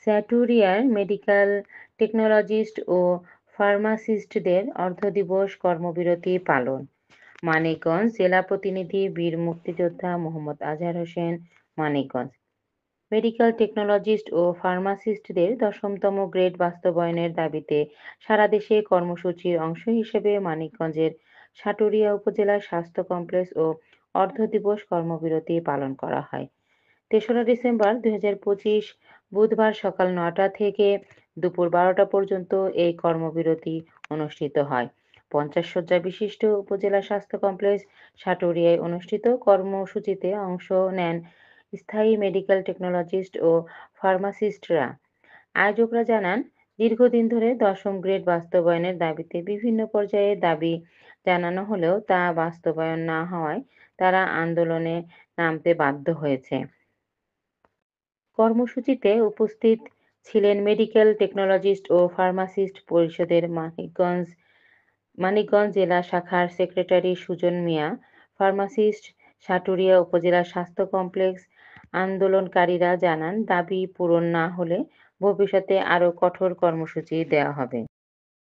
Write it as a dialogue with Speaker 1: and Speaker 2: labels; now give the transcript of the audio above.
Speaker 1: স্যাটুরিয়ার medical technologist ও ফার্মাসিস্টদের অর্ধদিবস কর্মবিরতি পালন। মানিকগঞ্জ জেলা প্রতিনিধি বীর মুক্তিযোদ্ধা মোহাম্মদ আজহার হোসেন, মানিকগঞ্জ। মেডিকেল টেকনোলজিস্ট ও ফার্মাসিস্টদের ১০তম গ্রেড বাস্তবায়নের দাবিতে সারা দেশে কর্মসূচির অংশ হিসেবে মানিকগঞ্জের সাটুরিয়া উপজেলা স্বাস্থ্য কমপ্লেক্স ও অর্ধদিবস কর্মবিরতি পালন করা হয়। ৩রা ডিসেম্বর ২০২৫ বুধবার সকাল ৯টা থেকে দুপুর ১২টা পর্যন্ত এই কর্মবিরতি অনুষ্ঠিত হয়। ৫০ শয্যা বিশিষ্ট উপজেলা স্বাস্থ্য কমপ্লেক্স সাটুরিয়ায় অনুষ্ঠিত কর্মসূচিতে অংশ নেন স্থায়ী মেডিকেল টেকনোলজিস্ট ও ফার্মাসিস্টরা। আয়োজকরা জানান, দীর্ঘদিন ধরে ১০ম গ্রেড বাস্তবায়নের দাবিতে বিভিন্ন পর্যায়ে দাবি জানানো হলেও তা বাস্তবায়ন না হওয়ায় তারা আন্দোলনে নামতে বাধ্য হয়েছে। কর্মসূচিতে উপস্থিত ছিলেন মেডিকেল টেকনোলজিস্ট ও ফার্মাসিস্ট পরিষদের মানিকগঞ্জ জেলা শাখার সেক্রেটারি সুজন মিয়া, ফার্মাসিস্ট সাটুরিয়া উপজেলা স্বাস্থ্য কমপ্লেক্স। আন্দোলনকারীরা জানান, দাবি পূরণ না হলে ভবিষ্যতে আরও কঠোর কর্মসূচি দেওয়া হবে।